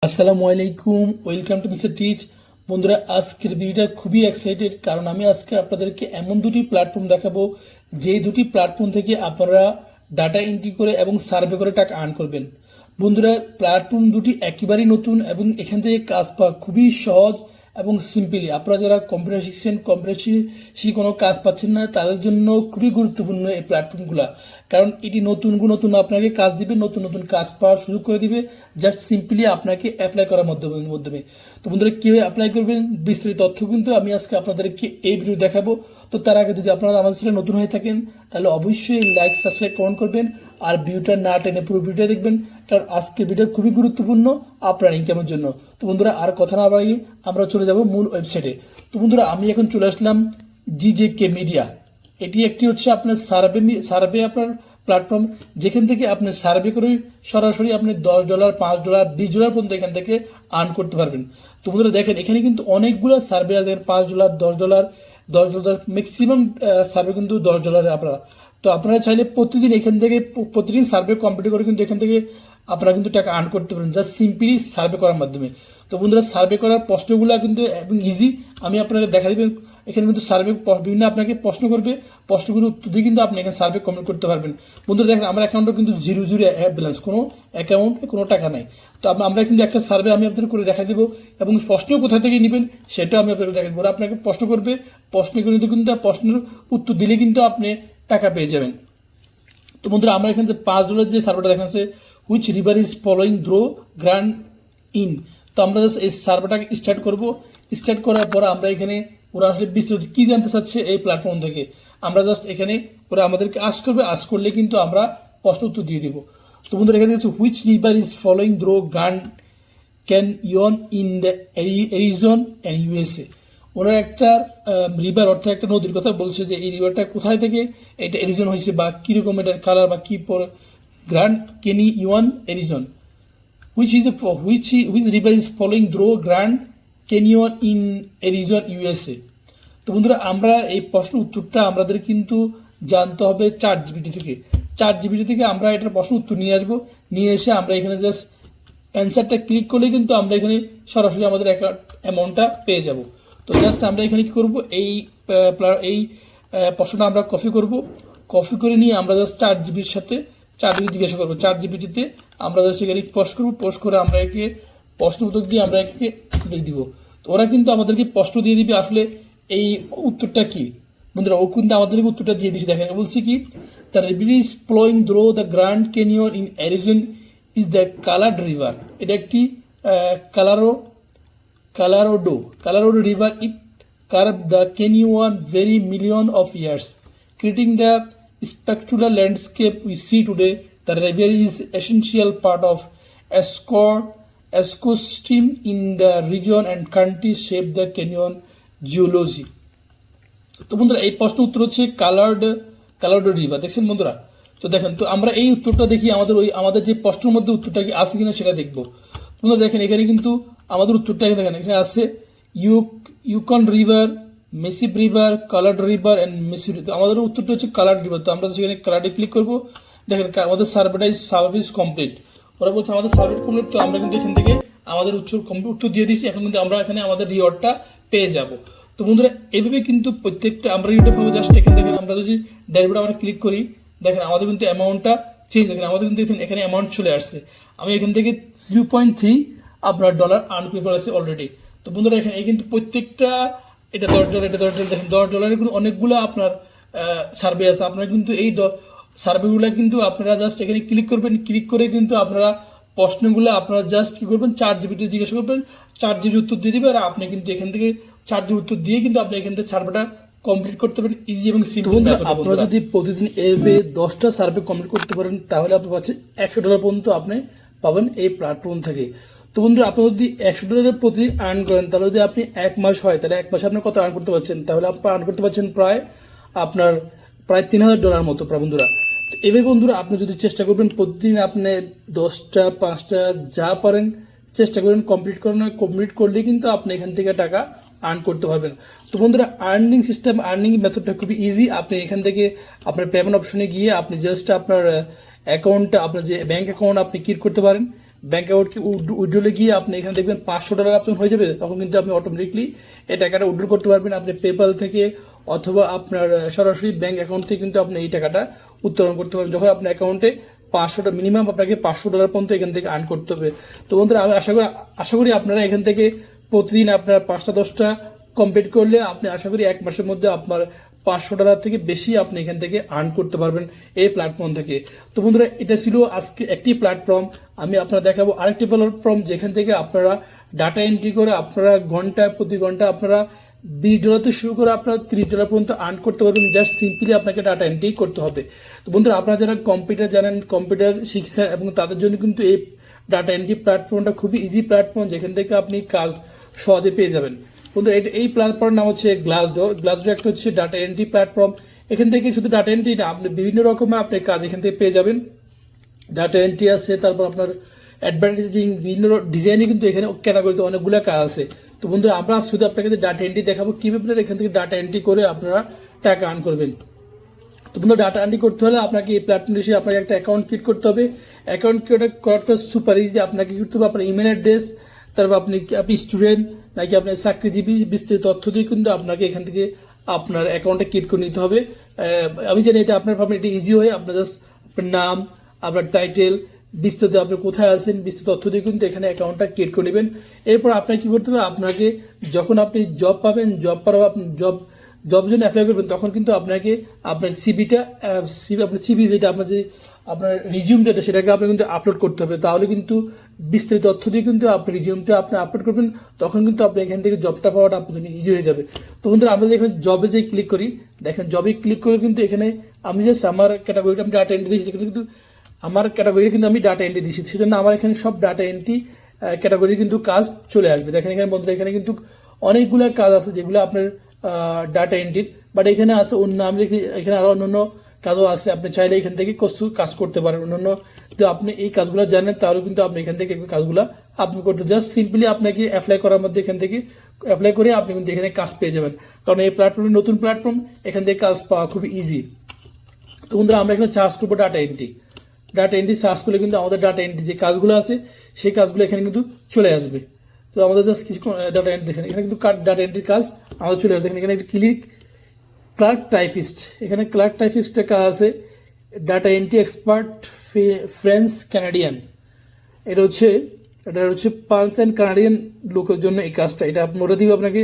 আসসালামু আলাইকুম, welcome to mister teach. বন্ধুরা, আজকের ভিডিওটা খুবই এক্সাইটেড, কারণ আমি আজকে আপনাদেরকে এমন দুটি প্ল্যাটফর্ম দেখাবো যেই দুটি প্ল্যাটফর্ম থেকে আপনারা ডাটা এন্ট্রি করে এবং সার্ভে করে টাকা আর্ন করবেন। বন্ধুরা, প্ল্যাটফর্ম দুটি একেবারেই নতুন এবং এখান থেকে কাজ পাওয়া খুবই সহজ এবং সিম্পলি। আপনারা যারা কম্পিউটার শিখছেন, কম্পিউটার শিখে কোনো কাজ পাচ্ছেন না, তাদের জন্য খুবই গুরুত্বপূর্ণ এই প্ল্যাটফর্মগুলো, কারণ এটি নতুন আপনাকে কাজ দিবে, নতুন কাজ পাওয়ার সুযোগ করে দিবে, জাস্ট সিম্পলি আপনাকে অ্যাপ্লাই করার মাধ্যমে। তো বন্ধুরা, কীভাবে অ্যাপ্লাই করবেন বিস্তারিত তথ্য কিন্তু আমি আজকে আপনাদেরকে এই ভিডিও দেখাবো। তো তার আগে যদি আপনারা আমাদের চ্যানেলে নতুন হয়ে থাকেন, তাহলে অবশ্যই লাইক, সাবস্ক্রাইব, কমেন্ট করবেন আর ভিডিওটা না টেনে পুরো ভিডিও দেখবেন, কারণ আজকের ভিডিও খুবই গুরুত্বপূর্ণ আপনার ইনকামের জন্য। তো বন্ধুরা, আর কথা না বাড়িয়ে আমরা চলে যাব মূল ওয়েবসাইটে। তো বন্ধুরা, আমি এখন চলে আসলাম জিজেকে মিডিয়া। এটি একটি হচ্ছে আপনার সার্ভে আপনার প্ল্যাটফর্ম, যেখান থেকে আপনি সার্ভে করে সরাসরি আপনি $10, $5, $20 পর্যন্ত এখান থেকে আর্ন করতে পারবেন। তো বন্ধুরা দেখেন, এখানে কিন্তু অনেকগুলো সার্ভে আছে, $5, $10, ম্যাক্সিমাম সার্ভে কিন্তু $10 আপনারা। তো আপনারা চাইলে প্রতিদিন সার্ভে কমপ্লিট করে কিন্তু এখান থেকে আপনারা কিন্তু টাকা আর্ন করতে পারেন, জাস্ট সিম্পলি সার্ভে করার মাধ্যমে। তো বন্ধুরা, সার্ভে করার প্রশ্নগুলো কিন্তু এবং ইজি, আমি আপনাকে দেখা দিবেন। এখানে কিন্তু সার্ভে বিভিন্ন আপনাকে প্রশ্ন করবে, প্রশ্নগুলো উত্তর দিয়ে কিন্তু আপনি এখানে সার্ভে কমপ্লিট করতে পারবেন। বন্ধুরা দেখেন, আমার অ্যাকাউন্টে কিন্তু জিরো ব্যালেন্স, কোনো অ্যাকাউন্টে কোনো টাকা নাই। তো আমরা কিন্তু একটা সার্ভে আমি আপনাদের করে দেখা দেবো, এবং প্রশ্ন কোথা থেকে নেবেন সেটাও আমি আপনাকে দেখা দেবো। ওরা আপনাকে প্রশ্ন করবে, প্রশ্নগুলো কিন্তু প্রশ্নের উত্তর দিলে কিন্তু আপনি টাকা পেয়ে যাবেন। তো বন্ধুরা, আমরা এখানে যে $5 যে সার্ভেটা দেখা যাচ্ছে, which river is following দ্রো grand in. তো আমরা জাস্ট এই সার্ভেটাকে স্টার্ট করবো। স্টার্ট করার পর আমরা এখানে ওরা আসলে বিস্তারিত কী জানতে চাচ্ছে এই প্ল্যাটফর্ম থেকে, আমরা জাস্ট এখানে ওরা আমাদেরকে আস্ক করবে, আস্ক করলে কিন্তু আমরা প্রশ্ন উত্তর দিয়ে দেবো। তো বন্ধুরা, এখানে হচ্ছে which river is following দ্রো grand Canyon in the এরিজন and USA. ওনারা একটা রিভার অর্থাৎ একটা নদীর কথা বলছে, যে এই রিভারটা কোথায় থেকে এটা এরিজন হয়েছে বা কীরকম এটার কালার বা কী Grand Canyon Arizona. which river is following through Grand Canyon in Arizona, USA। তো বন্ধুরা, আমরা এই প্রশ্ন উত্তরটা আমাদের কিন্তু জানতে হবে ChatGPT থেকে আমরা এটার প্রশ্ন উত্তর নিয়ে আসবো। নিয়ে এসে আমরা এখানে জাস্ট অ্যান্সারটা ক্লিক করলে কিন্তু আমরা এখানে সরাসরি আমাদের অ্যামাউন্টটা পেয়ে যাব। তো জাস্ট আমরা এখানে কী করবো, এই প্রশ্নটা আমরা কপি করে নিয়ে আমরা জাস্ট ChatGPT জিজ্ঞাসা করবো। ChatGPT-তে আমরা জাস্ট এখানে পোস্ট করে আমরা একে প্রশ্ন উত্তর দিয়ে আমরা একে লিখে দিব। তো ওরা কিন্তু আমাদেরকে প্রশ্ন দিয়ে দিবে আসলে এই উত্তরটা কি। বন্ধুরা, ও কিন্তু আমাদেরকে উত্তরটা দিয়ে দিচ্ছে। দেখেন বলছে কি, the river is flowing through the Grand Canyon in Arizona is the Colorado river. এটা একটি Colorado river. It carve the canyon very million of years, creating the spectacular landscape we see today. The river is essential part of ecosystem in the region and country shape the canyon geology. তো বন্ধুরা, এই প্রশ্ন উত্তর হচ্ছে coloured river. দেখছেন বন্ধুরা? তো দেখেন, তো আমরা এই উত্তরটা দেখি আমাদের যে প্রশ্নের মধ্যে উত্তরটা কি আছে কিনা সেটা দেখবো। বন্ধুরা দেখেন, এখানে কিন্তু আমাদের উত্তরটা দেখেন, এখানে আছে Yukon river, massive river, coloured river and massive. তো আমাদের উত্তরটা হচ্ছে কালার্ড রিভার। তো আমরা সেখানে কালার্ডে ক্লিক করবো। দেখেন, আমাদের সার্ভে কমপ্লিট। ওরা বলছে আমাদের সার্ভে কমপ্লিট। তো আমরা কিন্তু এখান থেকে আমাদের উত্তর দিয়ে দিচ্ছি। এখন কিন্তু আমরা এখানে আমাদের রিওয়ার্ডটা পেয়ে যাব। তো বন্ধুরা, এইভাবে কিন্তু প্রত্যেকটা আমরা রিওয়ার্ড পাবো। জাস্ট এখানে দেখেন, আমরা যদি ড্যাশবোর্ডে আমরা ক্লিক করি, দেখেন আমাদের কিন্তু অ্যামাউন্টটা চেঞ্জ। দেখেন আমাদের কিন্তু এখানে অ্যামাউন্ট চলে আসছে। আমি এখান থেকে 0.3 আপনার ডলার আর্ন করে ফেলেছি অলরেডি। তো বন্ধুরা, এখানে কিন্তু প্রত্যেকটা এটা $10, এটা $10। দেখেন $10 কিন্তু অনেকগুলো আপনার সার্ভে আছে। আপনারা কিন্তু এই সার্ভেগুলো কিন্তু আপনারা জাস্ট এখানে ক্লিক করবেন। ক্লিক করে কিন্তু আপনারা প্রশ্নগুলো আপনারা জাস্ট কী করবেন, ChatGPT জিজ্ঞাসা করবেন, ChatGPT উত্তর দিয়ে দেবে। আর আপনি কিন্তু এখান থেকে ChatGPT উত্তর দিয়ে কিন্তু আপনি এখান থেকে সার্ভেটা কমপ্লিট করতে পারেন ইজি এবং সিম্পল। আপনারা যদি প্রতিদিন এভাবে 10টা সার্ভে কমপ্লিট করতে পারেন, তাহলে আপনি পাচ্ছেন $100 পর্যন্ত আপনি পাবেন এই প্ল্যাটফর্ম থেকে। তো বন্ধুরা, আপনি যদি $100 প্রতিদিন আর্ন করেন, তাহলে যদি আপনি 1 মাস হয়, তাহলে 1 মাসে আপনি কত আর্ন করতে পারছেন? তাহলে আপনি আর্ন করতে পারছেন প্রায় $3000 মতো বন্ধুরা। তো এভাবে বন্ধুরা, আপনি যদি চেষ্টা করবেন প্রতিদিন আপনি 10টা 5টা যা পারেন চেষ্টা করেন কমপ্লিট করলে কিন্তু আপনি এখান থেকে টাকা আর্ন করতে পারবেন। তো বন্ধুরা, আর্নিং মেথডটা খুবই ইজি। আপনি এখান থেকে আপনার পেমেন্ট অপশনে গিয়ে আপনি জাস্ট আপনার অ্যাকাউন্টটা, আপনার যে ব্যাঙ্ক অ্যাকাউন্ট আপনি ক্রিয়েট করতে পারেন। ব্যাঙ্ক অ্যাকাউন্ট কি উইথড্রলে গিয়ে আপনি এখানে দেখবেন $500 আপনার হয়ে যাবে, তখন কিন্তু আপনি অটোমেটিকলি এই টাকাটা উইথড্র করতে পারবেন আপনি পেপ্যাল থেকে অথবা আপনার সরাসরি ব্যাঙ্ক অ্যাকাউন্ট থেকে কিন্তু আপনি এই টাকাটা উত্তোলন করতে পারবেন। যখন আপনার অ্যাকাউন্টে $500 মিনিমাম আপনাকে $500 পর্যন্ত এখান থেকে আর্ন করতে হবে। তো বন্ধুরা আমি আশা করি আপনারা এখান থেকে প্রতিদিন আপনার 5টা 10টা কমপ্লিট করলে আপনি আশা করি 1 মাসের মধ্যে আপনার $500 থেকে বেশি আপনি এখান থেকে আর্ন করতে পারবেন এই প্ল্যাটফর্ম থেকে। তো বন্ধুরা এটা ছিল আজকে একটি প্ল্যাটফর্ম, আমি আপনারা দেখাবো আরেকটি প্ল্যাটফর্ম যেখান থেকে আপনারা ডাটা এন্ট্রি করে আপনারা প্রতি ঘন্টা আপনারা $20 থেকে শুরু করে আপনারা $30 পর্যন্ত আর্ন করতে পারবেন। জাস্ট সিম্পলি আপনাকে ডাটা এন্ট্রি করতে হবে। তো বন্ধুরা আপনারা যারা কম্পিউটার জানেন, কম্পিউটার শিখছেন এবং তাদের জন্য কিন্তু এই ডাটা এন্ট্রি প্ল্যাটফর্মটা খুবই ইজি প্ল্যাটফর্ম, যেখান থেকে আপনি কাজ সহজে পেয়ে যাবেন। বন্ধু এই প্ল্যাটফর্মের নাম হচ্ছে গ্লাসডোর একটা হচ্ছে ডাটা এন্ট্রি প্ল্যাটফর্ম। এখান থেকে শুধু ডাটা এন্ট্রি না, আপনি বিভিন্ন রকমের আপনি কাজ এখান থেকে পেয়ে যাবেন। ডাটা এন্ট্রি আছে, তারপর আপনার অ্যাডভার্টাইজিং, বিভিন্ন ডিজাইনে কিন্তু এখানে ক্যাটাগরিতে অনেকগুলো কাজ আছে। তো বন্ধুরা আমরা শুধু আপনাকে ডাটা এন্ট্রি দেখাবো কীভাবে আপনারা এখান থেকে ডাটা এন্ট্রি করে আপনারা টাকা আর্ন করবেন। তো বন্ধু ডাটা এন্ট্রি করতে হলে আপনাকে এই প্ল্যাটফর্মে এসে আপনাকে একটা অ্যাকাউন্ট ক্রিয়েট করতে হবে। অ্যাকাউন্ট ক্রিয়েট করাটা সুপার ইজি। আপনাকে করতে হবে আপনার ইমেল অ্যাড্রেস, তারপর আপনি স্টুডেন্ট নাকি আপনার চাকরিজীবী বিস্তারিত তথ্য দিয়ে কিন্তু আপনাকে এখান থেকে আপনার অ্যাকাউন্টে ক্রিয়েট করে নিতে হবে। আমি জানি এটা আপনার ভাবনা এটা ইজি হয়। আপনার জাস্ট আপনার নাম, আপনার টাইটেল, বিস্তারিত আপনি কোথায় আছেন বিস্তারিত তথ্য দিয়ে কিন্তু এখানে অ্যাকাউন্টটা ক্রিয়েট করে নেবেন। এরপর আপনাকে কী করতে হবে, আপনাকে যখন আপনি জব পাবেন, জব জন্য অ্যাপ্লাই করবেন, তখন কিন্তু আপনাকে আপনার আপনার সিভি যেটা আপনার রিজিউম যেটা সেটাকে আপনি কিন্তু আপলোড করতে হবে। তাহলে কিন্তু বিস্তারিত তথ্য দিয়ে কিন্তু আপনি রিজিউমটা আপনি আপলোড করবেন, তখন কিন্তু আপনি এখান থেকে জবটা পাওয়াটা আপনার জন্য ইজি হয়ে যাবে। তো বন্ধুরা আমরা যে এখানে জবে যে ক্লিক করি, দেখেন জবে ক্লিক করে কিন্তু এখানে আমি জাস্ট আমার ক্যাটাগরিটা আমি ডাটা এন্ট্রি দিয়েছি, কিন্তু আমার ক্যাটাগরি কিন্তু আমি ডাটা এন্ট্রি দিচ্ছি, সেজন্য আমার এখানে সব ডাটা এন্ট্রি ক্যাটাগরি কিন্তু কাজ চলে আসবে। দেখেন এখানে বন্ধুরা এখানে কিন্তু অনেকগুলো কাজ আছে যেগুলো আপনার ডাটা এন্ট্রির, বাট এখানে আছে অন্য আমি এখানে আরও অন্যান্য কাজও আছে। আপনি চাইলে এখান থেকে কাজ করতে পারেন অন্যান্য, তো আপনি এই কাজগুলো জানেন তাহলে কিন্তু আপনি এখান থেকে কাজগুলো আপনি করতে জাস্ট সিম্পলি আপনাকে অ্যাপ্লাই করার মধ্যে এখান থেকে অ্যাপ্লাই করে আপনি কিন্তু এখানে কাজ পেয়ে যাবেন। কারণ এই প্ল্যাটফর্মে নতুন প্ল্যাটফর্ম, এখান থেকে কাজ পাওয়া খুবই ইজি। তো বন্ধুরা আমরা এখানে চার্জ করবো ডাটা এন্ট্রি সার্চ করলে কিন্তু আমাদের ডাটা এন্ট্রি যে কাজগুলো আছে সেই কাজগুলো এখানে কিন্তু চলে আসবে। তো আমাদের জাস্ট কিছু ডাটা এন্ট্রি দেখেন এখানে কিন্তু ডাটা এন্ট্রির কাজ আমাদের চলে আসবে। দেখেন এখানে একটা ক্লার্ক টাইপিস্ট, এখানে ক্লার্ক টাইপিস্টের কাজ আছে। Data entry expert French Canadian, এটা হচ্ছে পাঞ্চ অ্যান্ড কানাডিয়ান লোকের জন্য এই কাজটা। এটা ওটা দিবে আপনাকে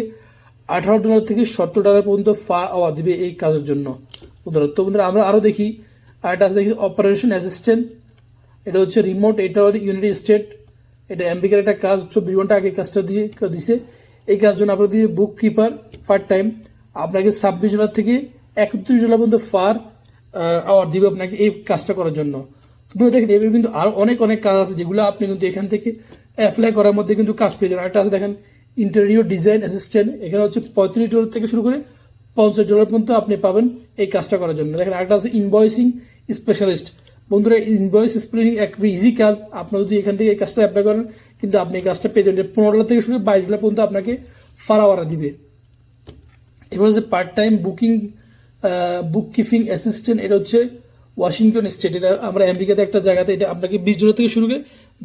$18 থেকে $70 পর্যন্ত আওয়ার দিবে এই কাজের জন্য। তো বন্ধুরা আমরা আরও দেখি, আর এটা দেখি অপারেশন অ্যাসিস্ট্যান্ট, এটা হচ্ছে রিমোট, এটা ইউনাইটেড স্টেট, এটা আমেরিকার একটা কাজ 24 ঘন্টা আগে কাজটা দিছে। এই কাজের জন্য আপনার দিয়ে বুক কিপার পার্ট টাইম আপনাকে $26 থেকে $31 পর্যন্ত আওয়ার দিবে আপনাকে এই কাজটা করার জন্য। দেখেন এভাবে কিন্তু আরও অনেক কাজ আছে যেগুলো আপনি কিন্তু এখান থেকে অ্যাপ্লাই করার মধ্যে কিন্তু কাজ পেয়ে যাবেন। একটা আছে দেখেন ইন্টেরিয়র ডিজাইন অ্যাসিস্ট্যান্ট, এখানে হচ্ছে $35 থেকে শুরু করে $50 পর্যন্ত আপনি পাবেন এই কাজটা করার জন্য। দেখেন একটা আছে ইনভয়েসিং স্পেশালিস্ট। বন্ধুরা ইনভয়েস স্পেশালিস্ট এক ইজি কাজ, আপনার যদি এখান থেকে এই কাজটা অ্যাপ্লাই করেন কিন্তু আপনি এই কাজটা পেয়ে যাবেন। $15 থেকে শুরু করে $22 পর্যন্ত আপনাকে ফারাওয়ারা দিবে। এবার হচ্ছে পার্ট টাইম বুক কিপিং অ্যাসিস্ট্যান্ট, এটা হচ্ছে ওয়াশিংটন স্টেট, এটা আমরা আমেরিকাতে একটা জায়গাতে, এটা আপনাকে $20 থেকে শুরু করে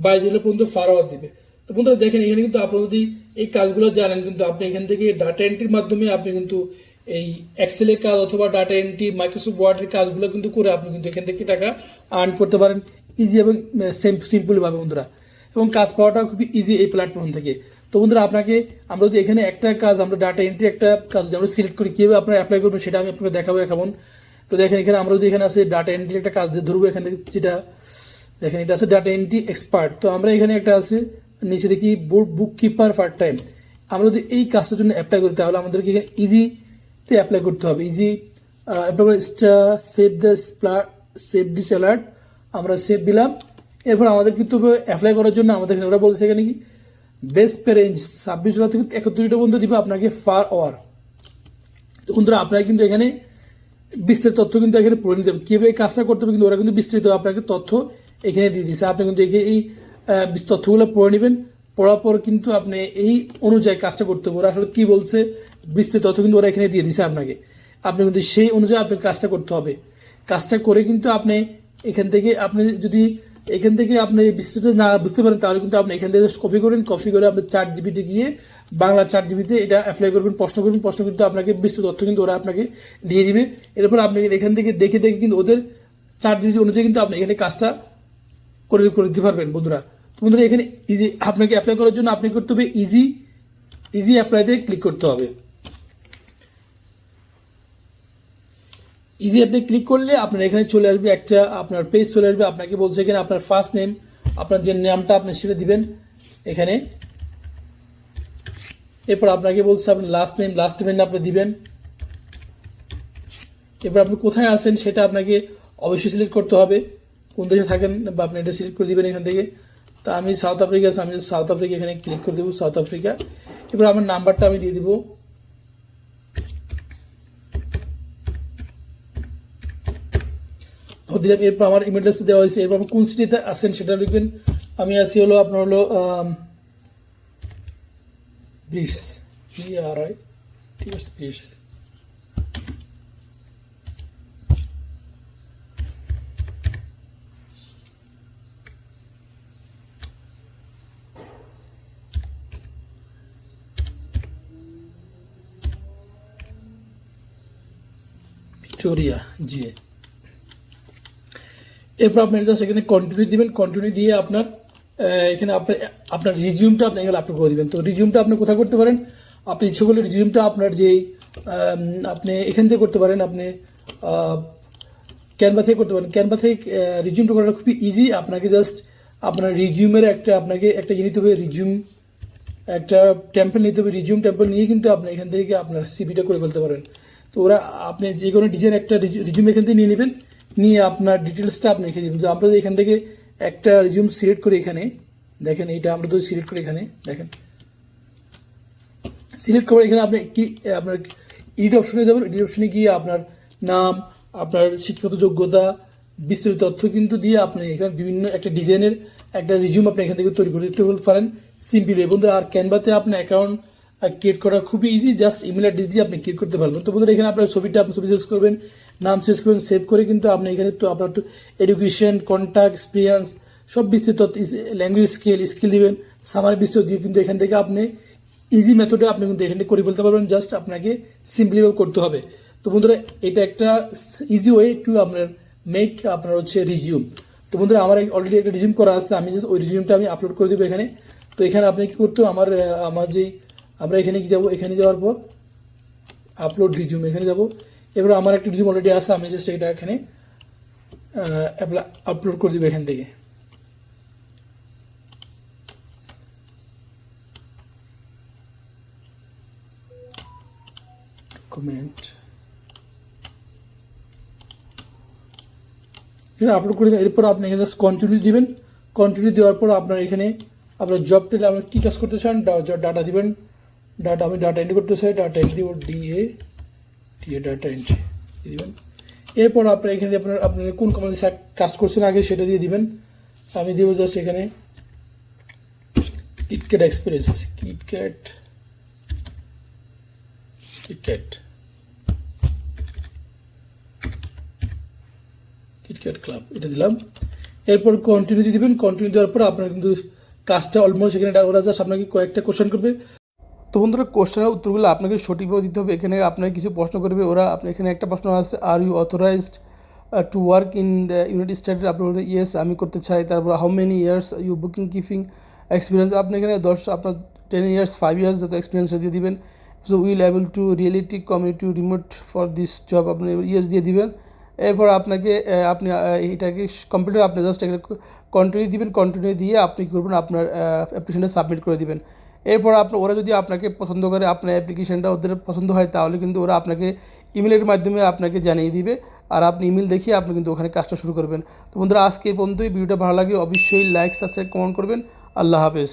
$22 পর্যন্ত ফারাওয়ার দিবে। তো বন্ধুরা দেখেন এখানে কিন্তু আপনি যদি এই কাজগুলো জানেন কিন্তু আপনি এখান থেকে ডাটা এন্ট্রির মাধ্যমে আপনি কিন্তু এই এক্সেলের কাজ অথবা ডাটা এন্ট্রি মাইক্রোসফট ওয়ার্ডের কাজগুলো কিন্তু করে আপনি কিন্তু এখান থেকে টাকা আর্ন করতে পারেন ইজি এবং সিম্পলভাবে বন্ধুরা, এবং কাজ পাওয়াটা খুবই ইজি এই প্ল্যাটফর্ম থেকে। তো বন্ধুরা আমরা যদি এখানে একটা কাজ আমরা ডাটা এন্ট্রি একটা কাজ যদি আমরা সিলেক্ট করি কীভাবে আপনারা অ্যাপ্লাই করবেন সেটা আমি আপনাকে দেখাবো এখন। তো দেখেন এখানে আমরা যদি এখানে আছে ডাটা এন্ট্রি একটা কাজ দিয়ে ধরবো, এখানে যেটা দেখেন এটা আছে ডাটা এন্ট্রি এক্সপার্ট। তো আমরা এখানে একটা আছে নিচে দেখি বুক কিপার পার্ট টাইম। আমরা যদি এই কাজটার জন্য অ্যাপ্লাই করি তাহলে আমাদেরকে এখানে ইজিতে অ্যাপ্লাই করতে হবে। ইজি অ্যাপ্লাই করে সেভ দিস অ্যালার্ট আমরা সেভ দিলাম। এরপর আমাদের কিন্তু অ্যাপ্লাই করার জন্য আমাদের ওরা বলছে এখানে কি বেস্ট পে রেঞ্জ $26 থেকে $31 পর্যন্ত দিবে আপনাকে পার আওয়ার। তো বন্ধুরা আপনারা কিন্তু এখানে বিস্তারিত তথ্য কিন্তু এখানে পড়ে নিতে হবে কীভাবে কাজটা করতে হবে, কিন্তু ওরা কিন্তু বিস্তারিত আপনাকে তথ্য এখানে দিয়ে দিচ্ছে। আপনি কিন্তু এই তথ্যগুলো পড়ে নেবেন, পড়ার পর কিন্তু আপনি এই অনুযায়ী কাজটা করতে হবে। ওরা আসলে কী বলছে বিস্তারিত তথ্য কিন্তু ওরা এখানে দিয়ে দিচ্ছে আপনাকে, আপনি কিন্তু সেই অনুযায়ী আপনাকে কাজটা করতে হবে। কাজটা করে কিন্তু আপনি এখান থেকে আপনি যদি এখান থেকে আপনি বিস্তারিত না বুঝতে পারেন তাহলে কিন্তু আপনি এখান থেকে কপি করবেন, কপি করে আপনি ChatGPT গিয়ে বাংলা ChatGPT এটা অ্যাপ্লাই করবেন, প্রশ্ন করবেন, প্রশ্ন কিন্তু আপনাকে বিস্তৃত তথ্য কিন্তু ওরা আপনাকে দিয়ে দিবে। এরপর আপনি এখান থেকে দেখে দেখে কিন্তু ওদের ChatGPT অনুযায়ী কিন্তু আপনি এখানে কাজটা করে দিতে পারবেন বন্ধুরা। তো বন্ধুরা এখানে ইজি আপনাকে অ্যাপ্লাই করার জন্য আপনি করতে হবে ইজি অ্যাপ্লাইতে ক্লিক করতে হবে। ইজি অ্যাপে ক্লিক করলে আপনার এখানে চলে আসবে একটা আপনার পেজ চলে আসবে। আপনাকে বলছে এখানে আপনার ফার্স্ট নেম, আপনার যে নামটা আপনি সেটা দিবেন এখানে। এরপর আপনাকে বলছে আপনার লাস্ট নেমের আপনি দিবেন। এরপর আপনি কোথায় আছেন সেটা আপনাকে অবশ্যই সিলেক্ট করতে হবে, কোন দেশে থাকেন বা আপনি এটা সিলেক্ট করে দিবেন এখান থেকে। তা আমি সাউথ আফ্রিকা আছি, আমি সাউথ আফ্রিকা এখানে ক্লিক করে দেবো, সাউথ আফ্রিকা। এবার আমার নাম্বারটা আমি দিয়ে দিব। দিলাম। এরপর আমার ইমেল অ্যাড্রেস দেওয়া হয়েছে। এরপর কোন সিটিতে আছেন সেটা লিখবেন। আমি আছি হলো আপনার হলো ব্রিস, BRI, ঠিক আছে, ব্রিস। ভিক্টোরিয়া, জি। এরপর আপনি জাস্ট এখানে কন্টিনিউ দিবেন। কন্টিনিউ দিয়ে আপনার এখানে আপনার রিজিউমটা আপনি এখানে আপলোড করে দেবেন। তো রিজিউমটা আপনি কোথায় করতে পারেন, আপনি ইচ্ছে করলে রিজিউমটা আপনার যেই আপনি এখান থেকে করতে পারেন, আপনি ক্যানভা থেকে করতে পারেন। ক্যানভা থেকে রিজিউমটা করাটা খুবই ইজি। আপনাকে জাস্ট আপনার রিজিউমের আপনাকে একটা ইয়ে নিতে হবে, রিজিউম একটা টেম্পল নিতে হবে। রিজিউম টেম্পল নিয়ে কিন্তু আপনি এখান থেকে আপনার সিভিটা করে ফেলতে পারেন। তো ওরা আপনি যে কোনো ডিজাইন একটা রিজিউম এখান থেকে নিয়ে নেবেন, নিয়ে আপনার ডিটেলসটা আপনি লিখে দেবেন। তো আমরা এখান থেকে একটা রিজিউম সিলেক্ট করি, এখানে দেখেন এইটা আমরা তো সিলেক্ট করি, এখানে দেখেন সিলেক্ট করে এখানে আপনি কি আপনার এডিট অপশনে যাবেন। এডিট অপশনে গিয়ে আপনার নাম, আপনার শিক্ষাগত যোগ্যতা, বিস্তারিত তথ্য কিন্তু দিয়ে আপনি এখানে বিভিন্ন একটা ডিজাইনের একটা রিজিউম আপনি এখান থেকে তৈরি করে দিতে পারেন সিম্পলি। বন্ধুরা আর ক্যানভাতে আপনার অ্যাকাউন্ট ক্রিয়েট করা খুবই ইজি, জাস্ট ইমেল অ্যাড্রেস দিয়ে আপনি ক্রিয়েট করতে পারবেন। তো বন্ধুরা এখানে আপনার ছবিটা আপনি ছবি চেঞ্জ করবেন, নাম চেঞ্জ করবেন, সেভ করে কিন্তু আপনি এখানে তো আপনার এডুকেশন, কন্ট্যাক্ট, এক্সপিরিয়েন্স সব বিস্তৃত ল্যাঙ্গুয়েজ স্কিল দিবেন, সামারি বিস্তৃত দিয়ে কিন্তু এখান থেকে আপনি ইজি মেথডে আপনি কিন্তু এখানে করে ফেলতে পারবেন। জাস্ট আপনাকে সিম্পলিভাবে করতে হবে। তো বন্ধুরা এটা একটা ইজি ওয়ে টু আপনার মেক আপনার হচ্ছে রিজিউম। তো বন্ধুরা আমার অলরেডি একটা রিজিউম করা আছে, আমি জাস্ট ওই রিজিউমটা আমি আপলোড করে দেবো এখানে। তো এখানে আপনি কী করতে হবে, আমার যেই আমরা এখানে কি যাবো, এখানে যাওয়ার পর আপলোড রিজিউম এখানে যাব। এবার আমার একটা রিজিউম অলরেডি আছে, আমি জাস্ট এটা এখানে আপলোড করে দেবো এখান থেকে। কমেন্ট এখানে আপলোড করে দেবেন। এরপর আপনি এখানে জাস্ট কন্টিনিউ দিবেন। কন্টিনিউ দেওয়ার পর আপনার এখানে আপনার জব টেলে আপনি কী কাজ করতে চান ডাটা দিবেন। আমি ডাটা এন্ট্রি করতে চাই, ডাটা এন্ট্রি ও ডিএ ডাটা এন্ট্রি দিবেন। এরপর আপনার এখানে আপনার কোন কোম্পানি কাজ করছেন আগে সেটা দিয়ে দিবেন। আমি দেবো জাস্ট এখানে কিটক্যাট এক্সপ্রেস, কিটক্যাট ক্লাব এটা দিলাম। এরপর কন্টিনিউ দিবেন। কন্টিনিউ দেওয়ার পর আপনার কিন্তু কাজটা অলমোস্ট এখানে ওরা জাস্ট আপনাকে কয়েকটা কোশ্চেন করবে। তো বন্ধুরা কোশ্চেনের উত্তরগুলো আপনাকে সঠিকভাবে দিতে হবে। এখানে আপনাকে কিছু প্রশ্ন করবে ওরা। আপনি এখানে একটা প্রশ্ন আছে, are you authorised to work in the United state? আপনি বলবেন ইয়েস, আমি করতে চাই। তারপর how many years you booking keeping experience, আপনি এখানে আপনার 10 years 5 years যত এক্সপিরিয়েন্স দিয়ে দিবেন। So will able to reality community remote for this job, আপনি ইয়েস দিয়ে দিবেন। এরপর আপনাকে আপনি এটাকে কম্পিউটার আপনি জাস্ট এখানে কন্টিনিউ দিবেন। কন্টিনিউ দিয়ে আপনি কী করবেন, আপনার অ্যাপ্লিকেশনটা সাবমিট করে দিবেন। এরপর ওরা যদি আপনাকে পছন্দ করে, আপনার অ্যাপ্লিকেশনটা ওদের পছন্দ হয়, তাহলে কিন্তু ওরা আপনাকে ইমেলের মাধ্যমে আপনাকে জানিয়ে দিবে। আর আপনি ইমেল দেখিয়ে আপনি কিন্তু ওখানে কাজটা শুরু করবেন। তো বন্ধুরা আজকে এই পর্যন্তই। ভিডিওটা ভালো লাগে অবশ্যই লাইক, সাবস্ক্রাইব, কমেন্ট করবেন। আল্লাহ হাফেজ।